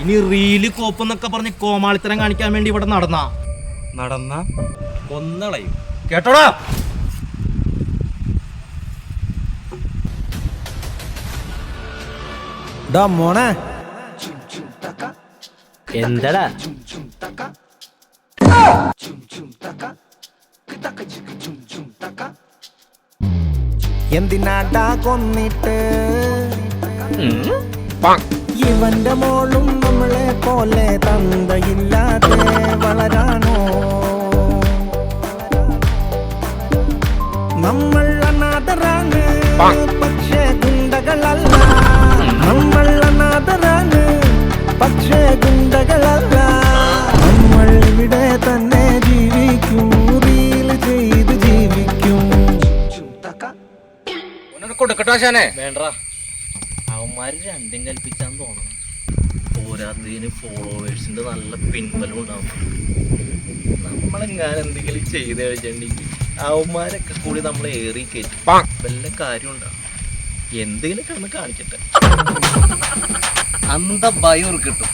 ഇനി റീല് കോപ്പെന്നൊക്കെ പറഞ്ഞ് കോമാളിത്തരം കാണിക്കാൻ വേണ്ടി ഇവിടെ നടന്ന കൊന്നളയും കേട്ടോടാ. മോനെ എന്താടാ എന്തിനാടാ കൊന്നിട്ട് ഇവന്റെ മോളും നമ്മളെ പോലെ തന്തയില്ലാതെ വളരാനോ? നമ്മൾ അനാഥരാണ് പക്ഷേ ഗുണ്ടകളല്ല. നമ്മൾ അനാഥരാണ് പക്ഷേ ഗുണ്ടകളല്ല. നമ്മൾ ഇവിടെ തന്നെ ജീവിക്കും, റീൽ ചെയ്ത് ജീവിക്കും. കൊടുക്കട്ടാശാനെ വേണ്ട, അവന്മാര് രണ്ടും കൽപ്പിച്ചാന്ന് തോന്നണം. പോരാത്തതിന് ഫോളോവേഴ്സിന്റെ നല്ല പിൻബലം ഉണ്ടാവും. നമ്മളെങ്ങാനും എന്തെങ്കിലും ചെയ്ത് കഴിച്ചിട്ടുണ്ടെങ്കിൽ അവന്മാരൊക്കെ കൂടി നമ്മളെ ഏറി കയറ്റി വല്ല കാര്യം ഉണ്ടാവും. എന്തെങ്കിലും കിടന്ന് കാണിക്കട്ടെ, അന്ത ഭയം കിട്ടും.